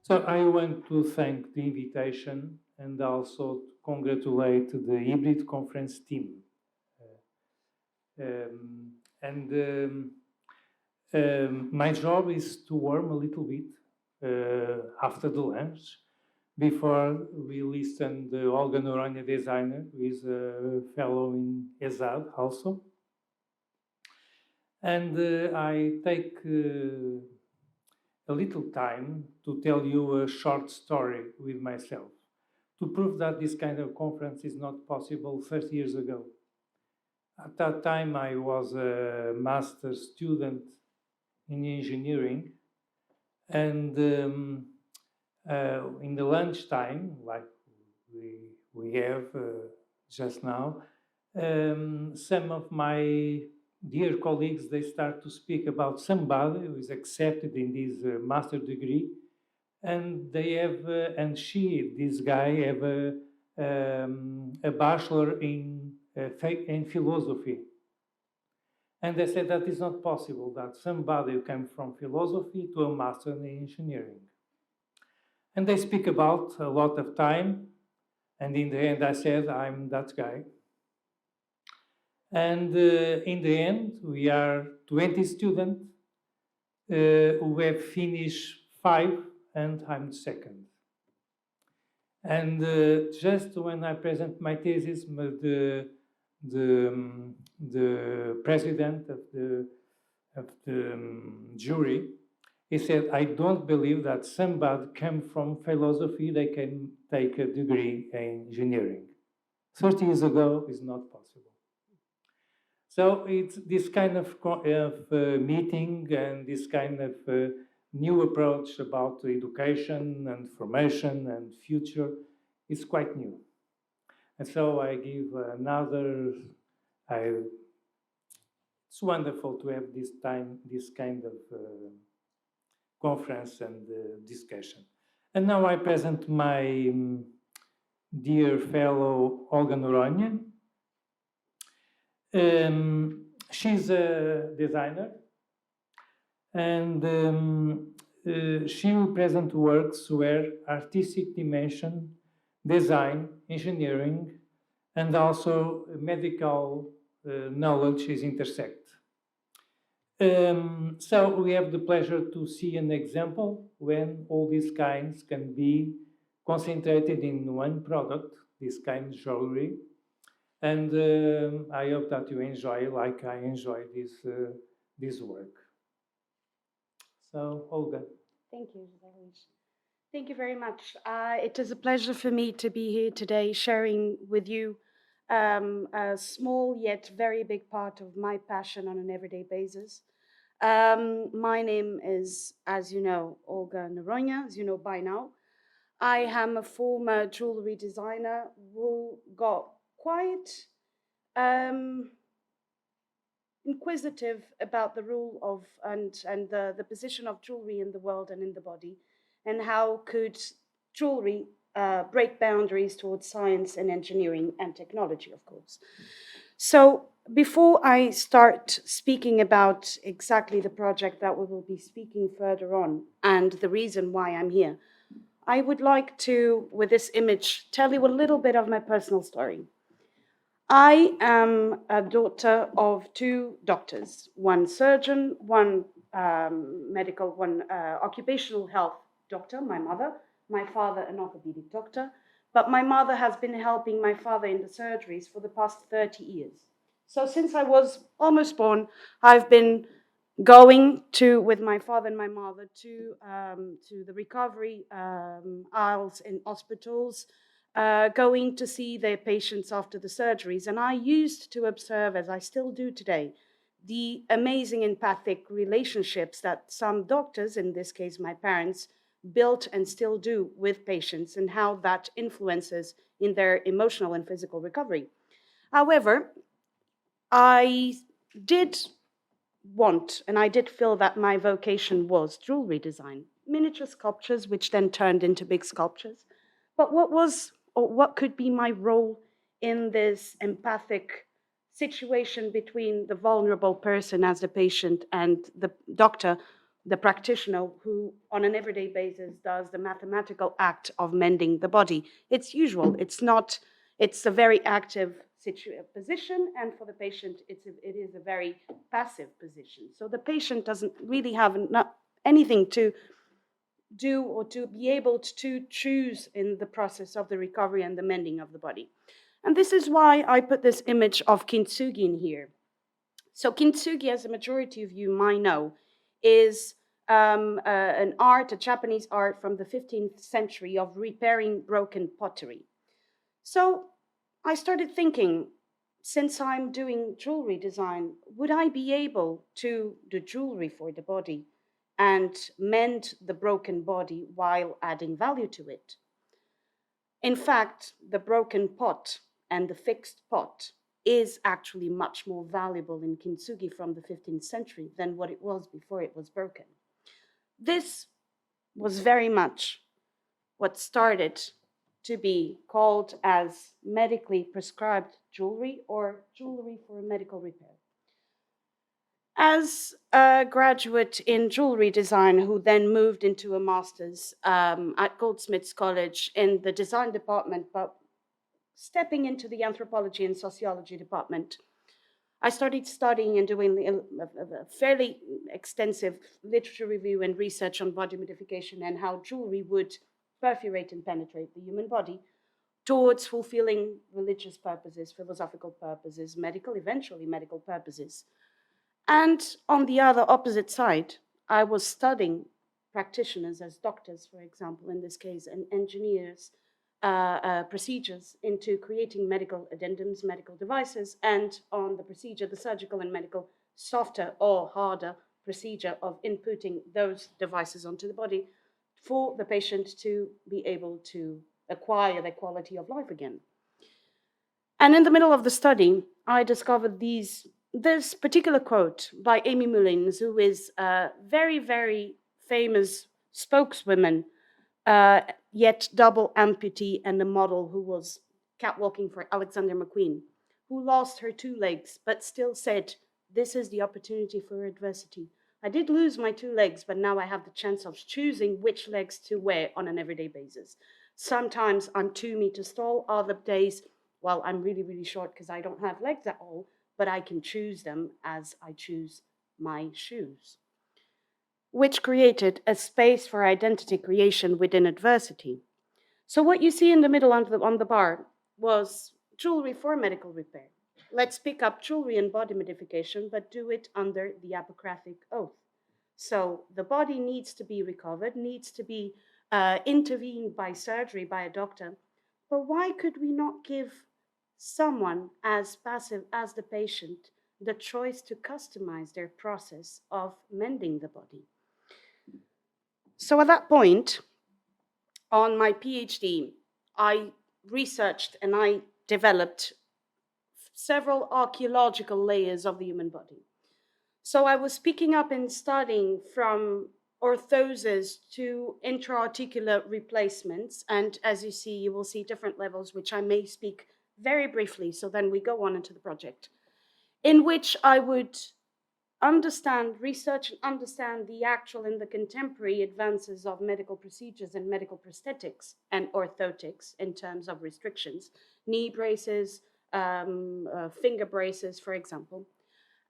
So I want to thank the invitation and also to congratulate the hybrid conference team. My job is to warm a little bit after the lunch, before we listen to Olga Noronha, designer, who is a fellow in ESAD also. And I take a little time to tell you a short story with myself, to prove that this kind of conference is not possible 30 years ago. At that time, I was a master's student in engineering, and in the lunchtime, like we have just now, some of my dear colleagues, they start to speak about somebody who is accepted in this master degree, and they have, this guy have a bachelor in philosophy. And they said that it's not possible that somebody who came from philosophy to a master in engineering. And they speak about a lot of time, and in the end I said, I'm that guy. And in the end, we are 20 students who have finished 5, and I'm second. And just when I present my thesis, the president of the jury, he said, I don't believe that somebody came from philosophy, they can take a degree in engineering. 30 years ago is not possible. So it's this kind of meeting and this kind of new approach about education and formation and future is quite new. And so I give another, it's wonderful to have this time, this kind of conference and discussion. And now I present my dear fellow Olga Noronha. She's a designer, and she will present works where artistic dimension, design, engineering, and also medical knowledge is intersect. So we have the pleasure to see an example when all these kinds can be concentrated in one product, this kind of jewelry. And I hope that you enjoy, like I enjoy this work. So, Olga. Thank you, Zelish. Thank you very much. It is a pleasure for me to be here today sharing with you a small yet very big part of my passion on an everyday basis. My name is, as you know, Olga Noronha, as you know by now. I am a former jewelry designer who got quite inquisitive about the role of and the position of jewelry in the world and in the body, and how could jewelry break boundaries towards science and engineering and technology, of course. So before I start speaking about exactly the project that we will be speaking further on and the reason why I'm here, I would like to, with this image, tell you a little bit of my personal story. I am a daughter of 2 doctors, one surgeon, one occupational health doctor, my mother, my father an orthopedic doctor, but my mother has been helping my father in the surgeries for the past 30 years. So since I was almost born, I've been going with my father and my mother to the recovery aisles in hospitals, going to see their patients after the surgeries. And I used to observe, as I still do today, the amazing empathic relationships that some doctors, in this case my parents, built and still do with patients, and how that influences in their emotional and physical recovery. However, I did want, and I did feel that my vocation was jewelry design, miniature sculptures, which then turned into big sculptures. But what could be my role in this empathic situation between the vulnerable person as the patient and the doctor the practitioner who on an everyday basis does the mathematical act of mending the body. It's usual, it's a very active position, and for the patient, it is a very passive position. So the patient doesn't really have anything to do or to be able to choose in the process of the recovery and the mending of the body. And this is why I put this image of kintsugi in here. So kintsugi, as a majority of you might know, is an art, a Japanese art from the 15th century of repairing broken pottery. So I started thinking, since I'm doing jewelry design, would I be able to do jewelry for the body and mend the broken body while adding value to it? In fact, the broken pot and the fixed pot is actually much more valuable in kintsugi from the 15th century than what it was before it was broken. This was very much what started to be called as medically prescribed jewelry or jewelry for medical repair. As a graduate in jewelry design who then moved into a master's at Goldsmiths College in the design department, but stepping into the anthropology and sociology department, I started studying and doing a fairly extensive literature review and research on body modification and how jewelry would perforate and penetrate the human body towards fulfilling religious purposes, philosophical purposes, eventually medical purposes. And on the other opposite side, I was studying practitioners as doctors, for example, in this case, and engineers, procedures into creating medical addendums, medical devices, and on the procedure, the surgical and medical softer or harder procedure of inputting those devices onto the body for the patient to be able to acquire their quality of life again. And in the middle of the study, I discovered this particular quote by Amy Mullins, who is a very, very famous spokeswoman, yet double amputee and a model who was catwalking for Alexander McQueen, who lost her 2 legs, but still said, "This is the opportunity for adversity. I did lose my 2 legs, but now I have the chance of choosing which legs to wear on an everyday basis. Sometimes I'm 2 meters tall, other days, well, I'm really, really short because I don't have legs at all, but I can choose them as I choose my shoes," which created a space for identity creation within adversity. So what you see in the middle on the bar was jewelry for medical repair. Let's pick up jewelry and body modification, but do it under the Hippocratic Oath. So the body needs to be recovered, needs to be intervened by surgery by a doctor. But why could we not give someone as passive as the patient the choice to customize their process of mending the body? So at that point, on my PhD, I researched and I developed several archaeological layers of the human body. So I was picking up and studying from orthoses to intra-articular replacements. And as you see, you will see different levels, which I may speak very briefly. So then we go on into the project, in which I would research and understand the actual and the contemporary advances of medical procedures and medical prosthetics and orthotics in terms of restrictions, knee braces, finger braces, for example.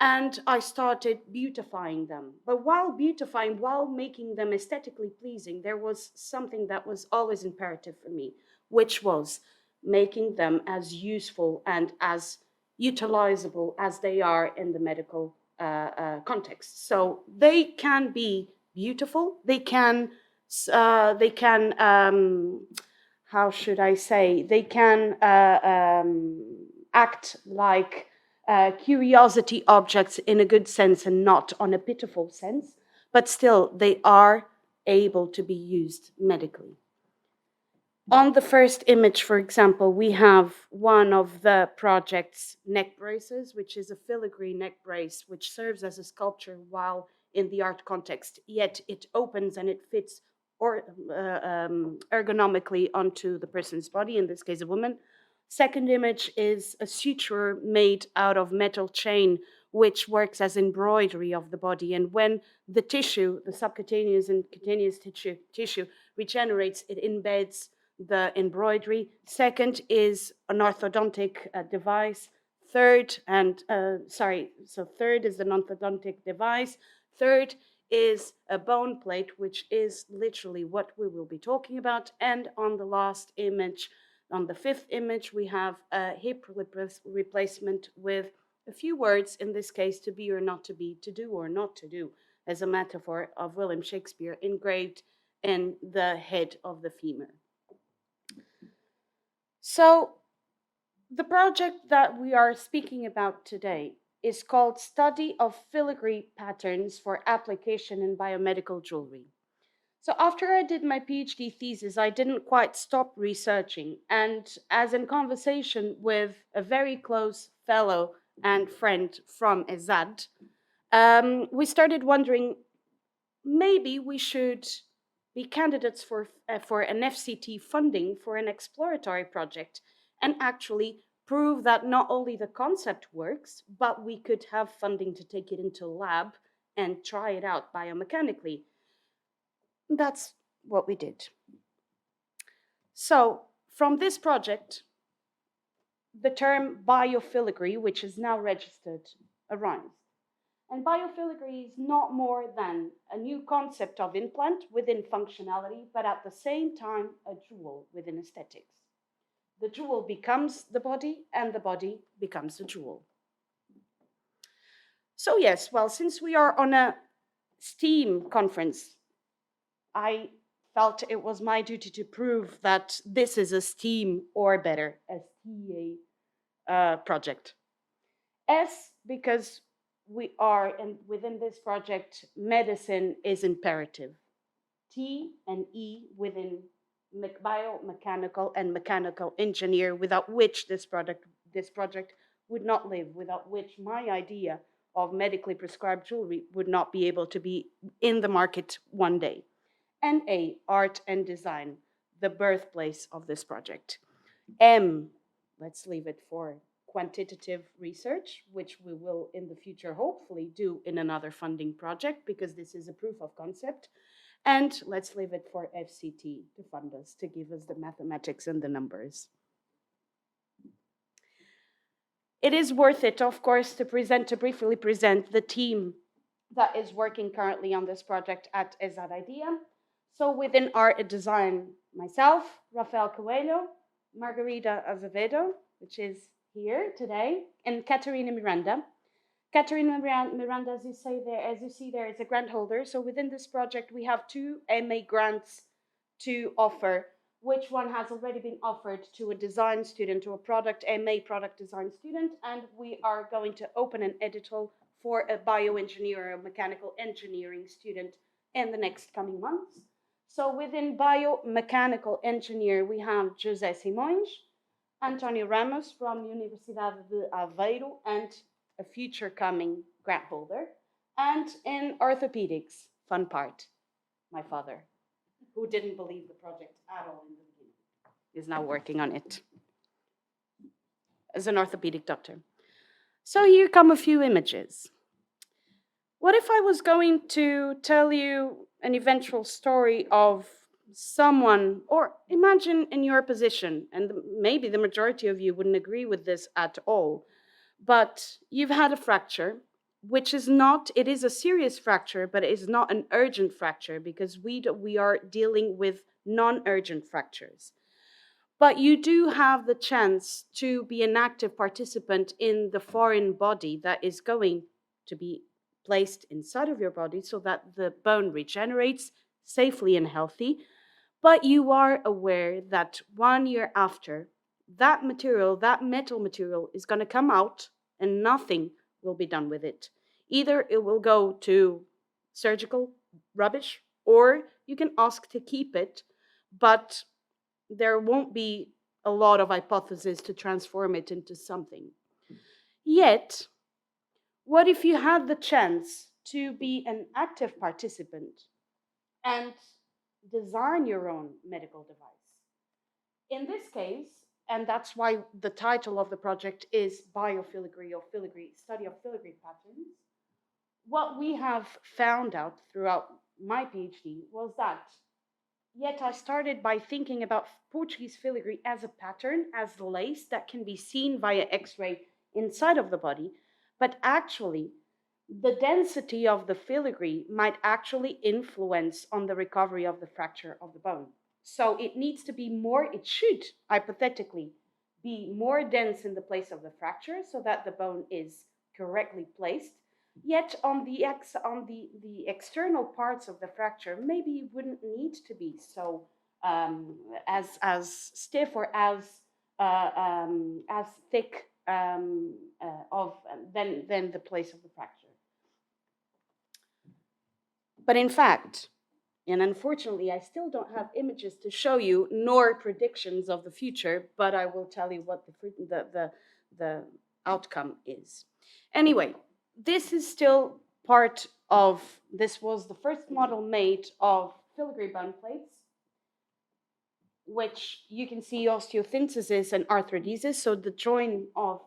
And I started beautifying them. But while making them aesthetically pleasing, there was something that was always imperative for me, which was making them as useful and as utilizable as they are in the medical context. So they can be beautiful. They can how should I say? They can act like curiosity objects in a good sense and not on a pitiful sense, but still they are able to be used medically. On the first image, for example, we have one of the project's neck braces, which is a filigree neck brace, which serves as a sculpture while in the art context, yet it opens and it fits ergonomically onto the person's body, in this case a woman. Second image is a suture made out of metal chain, which works as embroidery of the body. And when the tissue, the subcutaneous and cutaneous tissue regenerates, it embeds the embroidery. Second is an orthodontic device. Third is an orthodontic device. Third is a bone plate, which is literally what we will be talking about. And on the last image, on the fifth image, we have a hip replacement with a few words, in this case, to be or not to be, to do or not to do, as a metaphor of William Shakespeare engraved in the head of the femur. So the project that we are speaking about today is called Study of Filigree Patterns for Application in Biomedical Jewelry. So after I did my PhD thesis, I didn't quite stop researching. And as in conversation with a very close fellow and friend from ESAD, we started wondering, maybe we should be candidates for an FCT funding for an exploratory project and actually prove that not only the concept works, but we could have funding to take it into lab and try it out biomechanically. That's what we did. So from this project, the term biofiligree, which is now registered, arises. And biofiligree is not more than a new concept of implant within functionality, but at the same time, a jewel within aesthetics. The jewel becomes the body, and the body becomes the jewel. So yes, well, since we are on a STEAM conference, I felt it was my duty to prove that this is a STEAM, or better, a STA project. S, because we are, and within this project, medicine is imperative. T and E within biomechanical and mechanical engineer, without which this project would not live, without which my idea of medically prescribed jewelry would not be able to be in the market one day. And A, art and design, the birthplace of this project. M, let's leave it for quantitative research, which we will in the future hopefully do in another funding project, because this is a proof of concept. And let's leave it for FCT to fund us, to give us the mathematics and the numbers. It is worth it, of course, to briefly present the team that is working currently on this project at ESAD-Idea. So within art design, myself, Rafael Coelho, Margarida Azevedo, which is here today, and Caterina Miranda. Caterina Miranda, as you see there, is a grant holder. So within this project, we have 2 MA grants to offer. Which one has already been offered to a design student, to a MA product design student, and we are going to open an edital for a bioengineer or mechanical engineering student in the next coming months. So within biomechanical engineer, we have José Simões, Antonio Ramos from Universidade de Aveiro, and a future coming grant holder. And in orthopedics, fun part, my father, who didn't believe the project at all in the beginning, is now working on it as an orthopedic doctor. So here come a few images. What if I was going to tell you an eventual story of someone, or imagine in your position, and maybe the majority of you wouldn't agree with this at all, but you've had a fracture, which is not, it is a serious fracture, but it is not an urgent fracture, because we are dealing with non-urgent fractures. But you do have the chance to be an active participant in the foreign body that is going to be placed inside of your body so that the bone regenerates safely and healthy. But you are aware that 1 year after, that material, that metal material, is going to come out and nothing will be done with it. Either it will go to surgical rubbish, or you can ask to keep it, but there won't be a lot of hypotheses to transform it into something. Yet, what if you had the chance to be an active participant and design your own medical device? In this case, and that's why the title of the project is Biofiligree or Filigree, study of filigree patterns. What we have found out throughout my PhD was that, yet I started by thinking about Portuguese filigree as a pattern, as lace that can be seen via X-ray inside of the body, but actually the density of the filigree might actually influence on the recovery of the fracture of the bone. So it needs to be more, it should hypothetically be more dense in the place of the fracture so that the bone is correctly placed. Yet on the external parts of the fracture, maybe it wouldn't need to be so as stiff or as thick than the place of the fracture. But in fact, and unfortunately, I still don't have images to show you, nor predictions of the future, but I will tell you what the outcome is. Anyway, this is still part of, this was the first model made of filigree bone plates, which you can see osteosynthesis and arthrodesis, so the joint of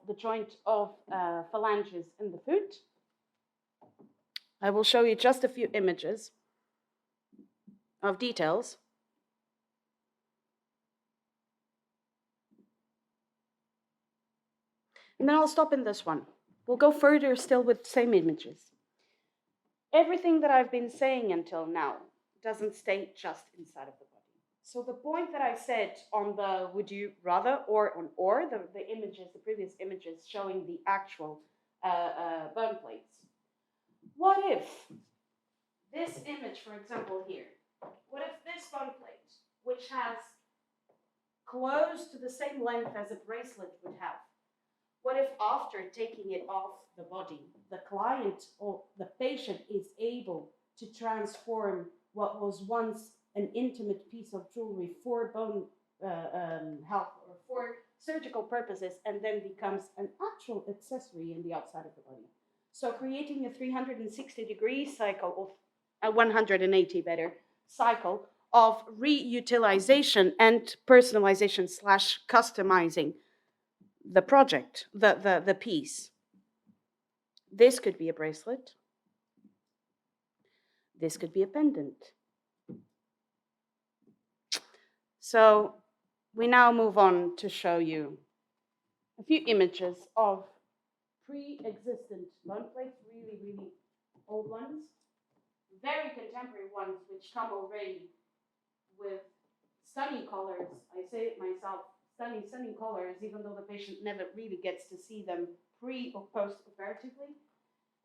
phalanges in the foot. I will show you just a few images of details. And then I'll stop in this one. We'll go further still with the same images. Everything that I've been saying until now doesn't stay just inside of the body. So the point that I said on the would you rather or the images, the previous images showing the actual bone plates. What if this image, for example, here, what if this bone plate, which has close to the same length as a bracelet would have, what if after taking it off the body, the client or the patient is able to transform what was once an intimate piece of jewelry for bone health or for surgical purposes and then becomes an actual accessory in the outside of the body? So creating a 360-degree cycle, of a 180 better, cycle of reutilization and personalization / customizing the project, the piece. This could be a bracelet. This could be a pendant. So we now move on to show you a few images of pre-existent bone plates, really, really old ones, very contemporary ones, which come already with stunning colors. I say it myself, stunning colors, even though the patient never really gets to see them pre or post-operatively.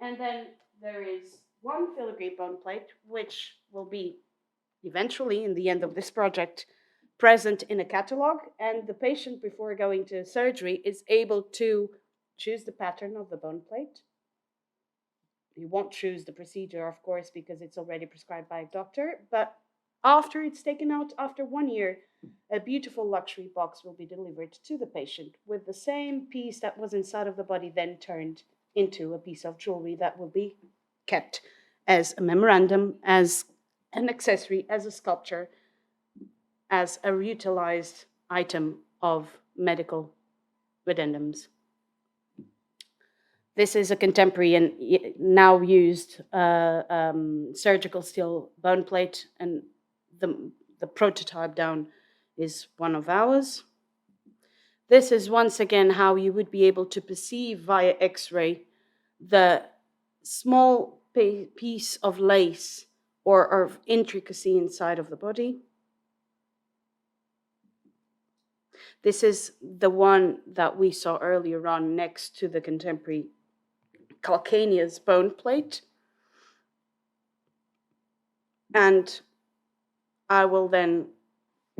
And then there is one filigree bone plate, which will be eventually, in the end of this project, present in a catalog, and the patient, before going to surgery, is able to choose the pattern of the bone plate. You won't choose the procedure, of course, because it's already prescribed by a doctor, but after it's taken out, after 1 year, a beautiful luxury box will be delivered to the patient with the same piece that was inside of the body, then turned into a piece of jewelry that will be kept as a memorandum, as an accessory, as a sculpture, as a reutilized item of medical addendums. This is a contemporary and now used surgical steel bone plate, and the prototype down is one of ours. This is once again how you would be able to perceive via X-ray the small piece of lace or intricacy inside of the body. This is the one that we saw earlier on next to the contemporary calcaneus bone plate. And I will then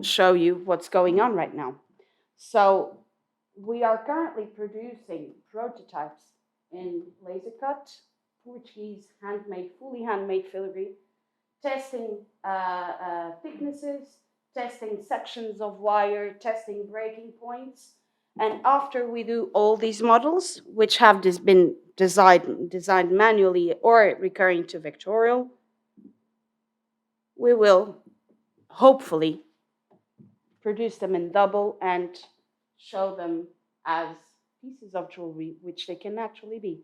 show you what's going on right now. So we are currently producing prototypes in laser cut, Portuguese handmade, fully handmade filigree, testing thicknesses, testing sections of wire, testing breaking points. And after we do all these models, which have been designed manually or recurring to vectorial, we will hopefully produce them in double and show them as pieces of jewelry, which they can actually be.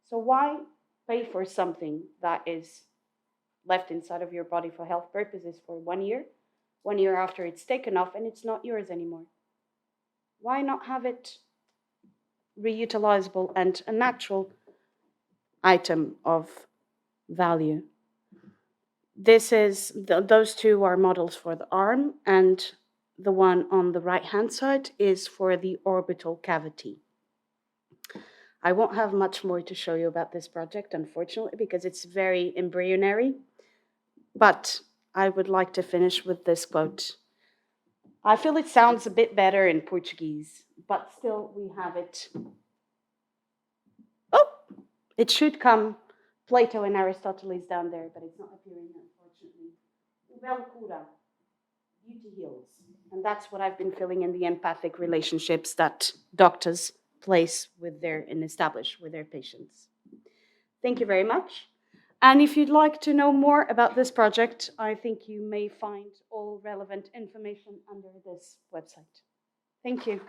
So why pay for something that is left inside of your body for health purposes for 1 year? 1 year after it's taken off and it's not yours anymore. Why not have it reutilizable and a natural item of value? This is, those two are models for the arm, and the one on the right-hand side is for the orbital cavity. I won't have much more to show you about this project, unfortunately, because it's very embryonary, but I would like to finish with this quote. I feel it sounds a bit better in Portuguese, but still we have it. Oh, it should come. Plato and Aristotle is down there, but it's not appearing, unfortunately. O belo cura, beauty heals. And that's what I've been feeling in the empathic relationships that doctors place with and establish with their patients. Thank you very much. And if you'd like to know more about this project, I think you may find all relevant information under this website. Thank you.